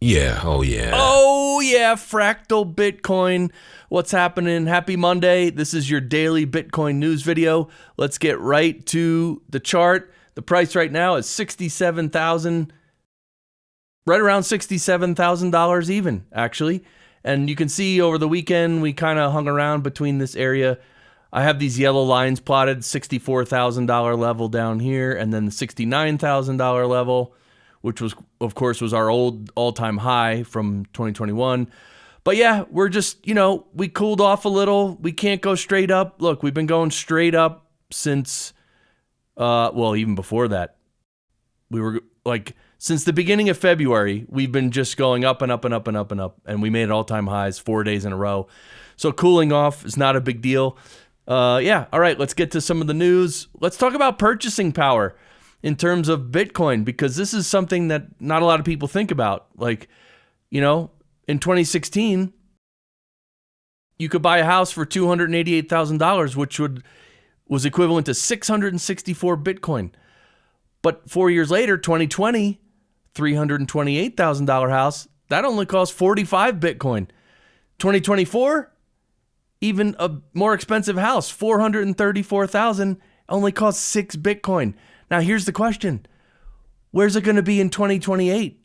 Yeah, oh yeah. Oh yeah, fractal Bitcoin. What's happening? Happy Monday. This is your daily Bitcoin news video. Let's get right to the chart. The price right now is $67,000, right around $67,000 even, actually. And you can see over the weekend, we kind of hung around between this area. I have these yellow lines plotted, $64,000 level down here, and then the $69,000 level, which was, of course, was our old all-time high from 2021. But yeah, we're just, we cooled off a little. We can't go straight up. Look, we've been going straight up since, even before that. We were since the beginning of February, we've been just going up and up and up and up and up, and we made all-time highs 4 days in a row. So cooling off is not a big deal. All right, let's get to some of the news. Let's talk about purchasing power in terms of Bitcoin, because this is something that not a lot of people think about. In 2016, you could buy a house for $288,000, which was equivalent to 664 Bitcoin. But 4 years later, 2020, $328,000 house, that only costs 45 Bitcoin. 2024, even a more expensive house, $434,000, only costs 6 Bitcoin. Now, here's the question. Where's it going to be in 2028?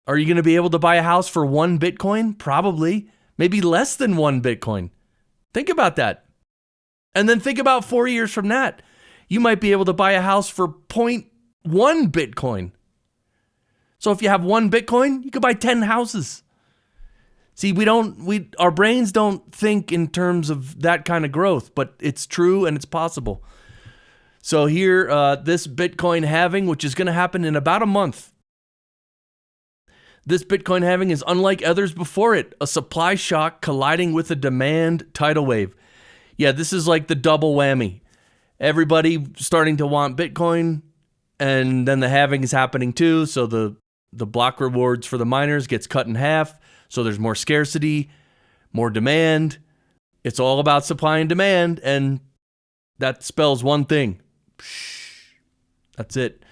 Are you going to be able to buy a house for 1 Bitcoin? Probably. Maybe less than 1 Bitcoin. Think about that. And then think about 4 years from that. You might be able to buy a house for 0.1 Bitcoin. So if you have 1 Bitcoin, you could buy 10 houses. See, our brains don't think in terms of that kind of growth, but it's true and it's possible. So here, this Bitcoin halving, which is going to happen in about a month. This Bitcoin halving is unlike others before it, a supply shock colliding with a demand tidal wave. Yeah, this is like the double whammy. Everybody starting to want Bitcoin, and then the halving is happening too, so the block rewards for the miners gets cut in half, so there's more scarcity, more demand. It's all about supply and demand, and that spells one thing. That's it.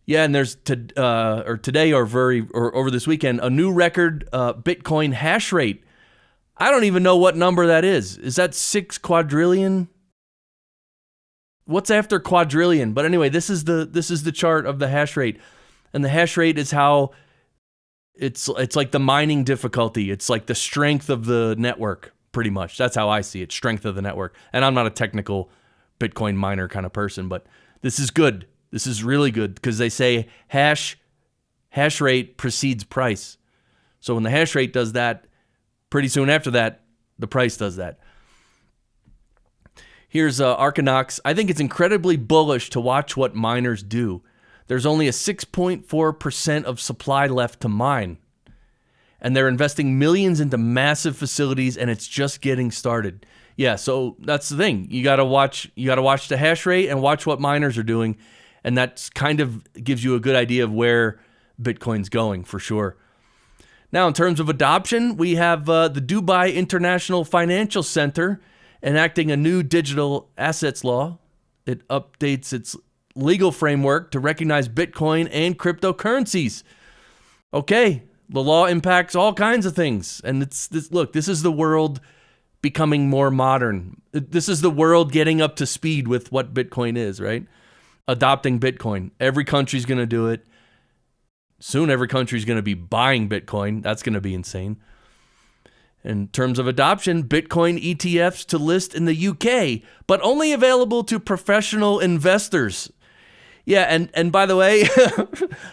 Yeah, and there's today or over this weekend, a new record Bitcoin hash rate. I don't even know what number that is. Is that 6 quadrillion? What's after quadrillion? But anyway, this is the chart of the hash rate. And the hash rate is how it's like the mining difficulty. It's like the strength of the network, pretty much. That's how I see it, strength of the network. And I'm not a technical Bitcoin miner kind of person, but this is good. This is really good because they say hash rate precedes price. So when the hash rate does that, pretty soon after that, the price does that. Here's Arcanox. I think it's incredibly bullish to watch what miners do. There's only a 6.4% of supply left to mine. And they're investing millions into massive facilities, and it's just getting started. Yeah, so that's the thing. You gotta watch the hash rate and watch what miners are doing, and that kind of gives you a good idea of where Bitcoin's going for sure. Now, in terms of adoption, we have the Dubai International Financial Center enacting a new digital assets law. It updates its legal framework to recognize Bitcoin and cryptocurrencies. Okay, the law impacts all kinds of things. And this is the world becoming more modern. This is the world getting up to speed with what Bitcoin is, right? Adopting Bitcoin. Every country's going to do it. Soon every country's going to be buying Bitcoin. That's going to be insane. In terms of adoption, Bitcoin ETFs to list in the UK, but only available to professional investors. Yeah, and by the way,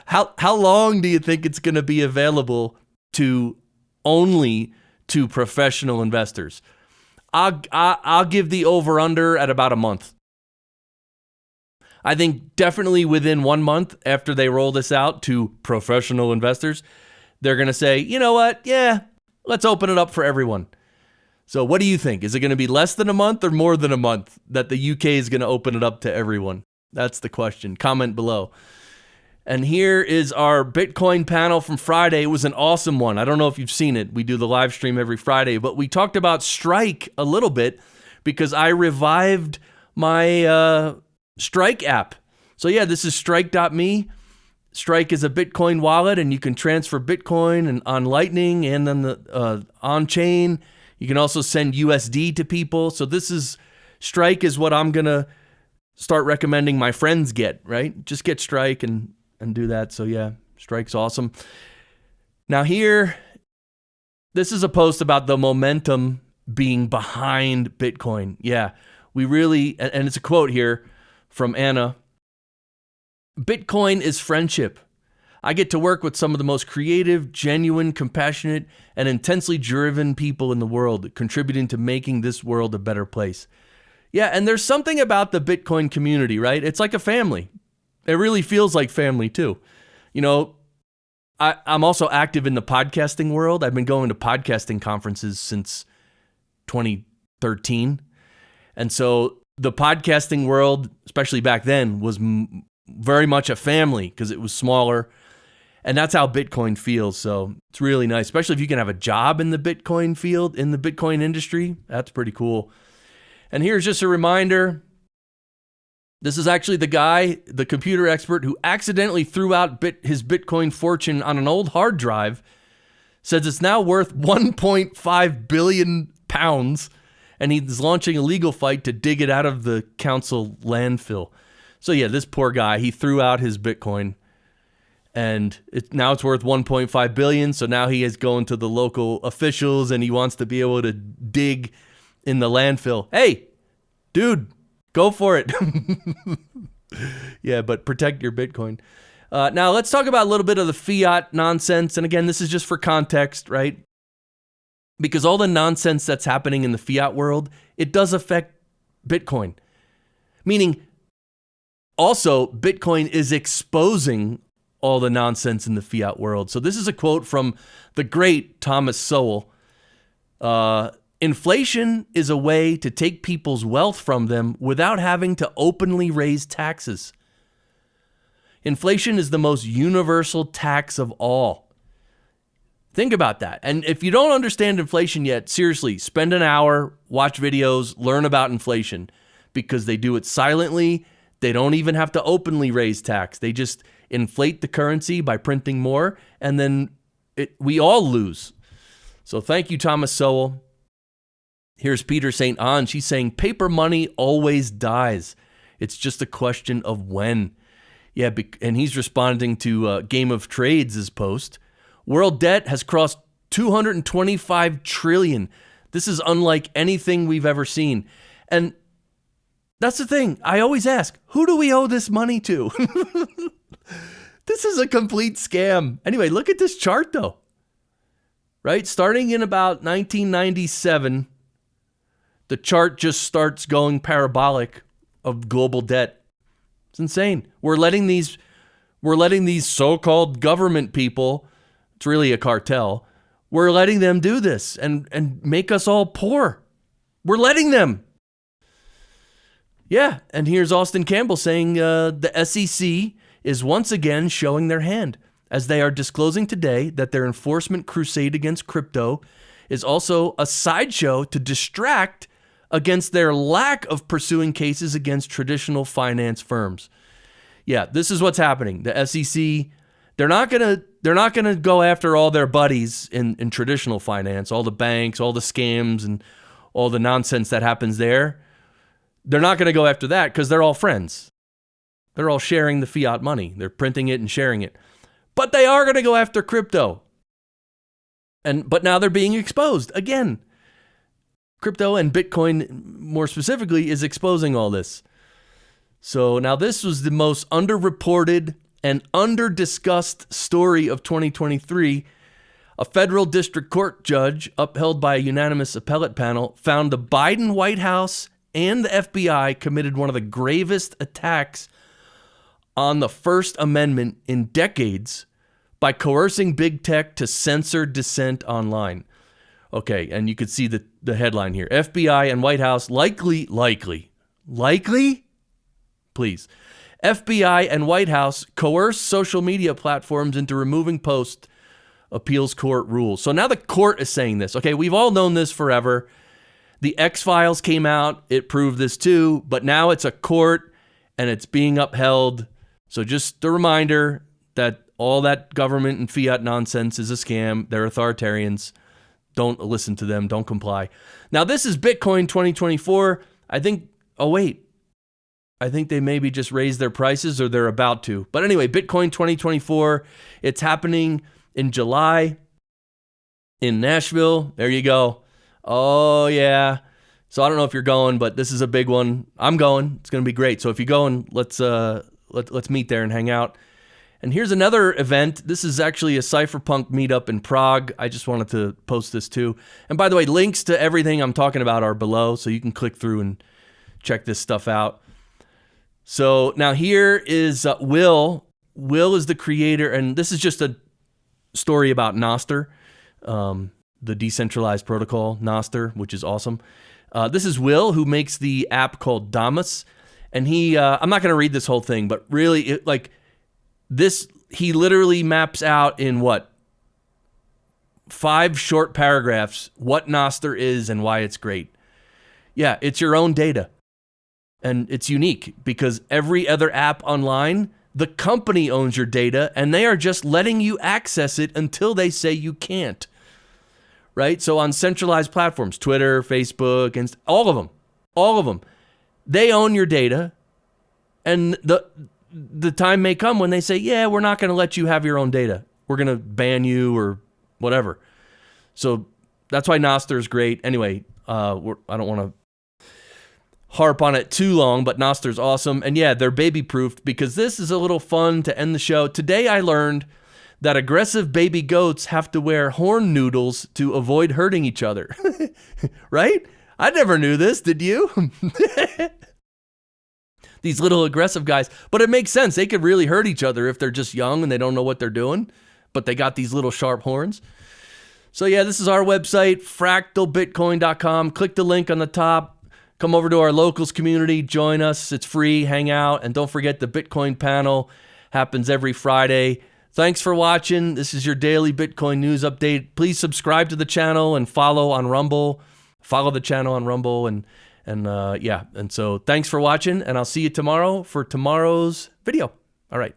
how long do you think it's going to be available to only to professional investors? I'll give the over-under at about a month. I think definitely within 1 month after they roll this out to professional investors, they're going to say, you know what? Yeah, let's open it up for everyone. So what do you think? Is it going to be less than a month or more than a month that the UK is going to open it up to everyone? That's the question. Comment below. And here is our Bitcoin panel from Friday. It was an awesome one. I don't know if you've seen it. We do the live stream every Friday, but we talked about Strike a little bit because I revived my Strike app. So yeah, this is strike.me. Strike is a Bitcoin wallet, and you can transfer Bitcoin and on Lightning and then the on-chain. You can also send USD to people. So Strike is what I'm going to start recommending my friends get, right? Just get Strike and do that. So yeah, Strike's awesome. Now here, this is a post about the momentum being behind Bitcoin. Yeah, we really, and it's a quote here from Anna. Bitcoin is friendship. I get to work with some of the most creative, genuine, compassionate, and intensely driven people in the world, contributing to making this world a better place. Yeah, and there's something about the Bitcoin community, right? It's like a family. It really feels like family too. You know, I'm also active in the podcasting world. I've been going to podcasting conferences since 2013. And so the podcasting world, especially back then, was very much a family because it was smaller. And that's how Bitcoin feels. So it's really nice, especially if you can have a job in the Bitcoin field, in the Bitcoin industry. That's pretty cool. And here's just a reminder. This is actually the guy, the computer expert, who accidentally threw out his Bitcoin fortune on an old hard drive, says it's now worth 1.5 billion pounds, and he's launching a legal fight to dig it out of the council landfill. So yeah, this poor guy, he threw out his Bitcoin, and now it's worth 1.5 billion. So now he is going to the local officials, and he wants to be able to dig in the landfill. Hey, dude, go for it. Yeah, but protect your Bitcoin. Now let's talk about a little bit of the fiat nonsense. And again, this is just for context, right? Because all the nonsense that's happening in the fiat world, it does affect Bitcoin. Meaning, also, Bitcoin is exposing all the nonsense in the fiat world. So this is a quote from the great Thomas Sowell. Inflation is a way to take people's wealth from them without having to openly raise taxes. Inflation is the most universal tax of all. Think about that. And if you don't understand inflation yet, seriously, spend an hour, watch videos, learn about inflation, because they do it silently. They don't even have to openly raise tax. They just inflate the currency by printing more, and then we all lose. So thank you, Thomas Sowell. Here's Peter St. Ange. She's saying, paper money always dies. It's just a question of when. Yeah, and he's responding to Game of Trades' post. World debt has crossed 225 trillion. This is unlike anything we've ever seen. And that's the thing. I always ask, who do we owe this money to? This is a complete scam. Anyway, look at this chart, though. Right? Starting in about 1997, the chart just starts going parabolic of global debt. It's insane. We're letting these so-called government people, it's really a cartel, we're letting them do this and make us all poor. We're letting them. Yeah, and here's Austin Campbell saying the SEC is once again showing their hand, as they are disclosing today that their enforcement crusade against crypto is also a sideshow to distract against their lack of pursuing cases against traditional finance firms. Yeah, this is what's happening. The SEC, they're not gonna go after all their buddies in traditional finance, all the banks, all the scams, and all the nonsense that happens there. They're not going to go after that because they're all friends. They're all sharing the fiat money. They're printing it and sharing it. But they are going to go after crypto. But now they're being exposed again. Crypto and Bitcoin, more specifically, is exposing all this. So now this was the most underreported and under-discussed story of 2023. A federal district court judge, upheld by a unanimous appellate panel, found the Biden White House and the FBI committed one of the gravest attacks on the First Amendment in decades by coercing big tech to censor dissent online. Okay, and you could see the headline here. FBI and White House likely? Please. FBI and White House coerce social media platforms into removing post, appeals court rules. So now the court is saying this. Okay, we've all known this forever. The X-Files came out. It proved this too. But now it's a court and it's being upheld. So just a reminder, that all that government and fiat nonsense is a scam. They're authoritarians. Don't listen to them. Don't comply. Now, this is Bitcoin 2024. I think they maybe just raised their prices, or they're about to. But anyway, Bitcoin 2024, it's happening in July in Nashville. There you go. Oh, yeah. So I don't know if you're going, but this is a big one. I'm going. It's going to be great. So if you're going, let's meet there and hang out. And here's another event. This is actually a cypherpunk meetup in Prague. I just wanted to post this too. And by the way, links to everything I'm talking about are below, so you can click through and check this stuff out. So now here is Will. Will is the creator, and this is just a story about Nostr, the decentralized protocol, Nostr, which is awesome. This is Will, who makes the app called Damus. And he, I'm not going to read this whole thing, but really, he literally maps out in 5 short paragraphs what Nostr is and why it's great. Yeah, it's your own data. And it's unique because every other app online, the company owns your data and they are just letting you access it until they say you can't. Right? So on centralized platforms, Twitter, Facebook, and all of them, they own your data. And the time may come when they say, yeah, we're not going to let you have your own data. We're going to ban you or whatever. So that's why Nostr is great. Anyway, I don't want to harp on it too long, but Nostr's awesome. And yeah, they're baby-proofed because this is a little fun to end the show. Today I learned that aggressive baby goats have to wear horn noodles to avoid hurting each other. Right? I never knew this, did you? These little aggressive guys. But it makes sense. They could really hurt each other if they're just young and they don't know what they're doing. But they got these little sharp horns. So yeah, this is our website, fractalbitcoin.com. Click the link on the top. Come over to our locals community. Join us. It's free. Hang out. And don't forget the Bitcoin panel happens every Friday. Thanks for watching. This is your daily Bitcoin news update. Please subscribe to the channel and follow on Rumble. Follow the channel on Rumble and so thanks for watching, and I'll see you tomorrow for tomorrow's video. All right.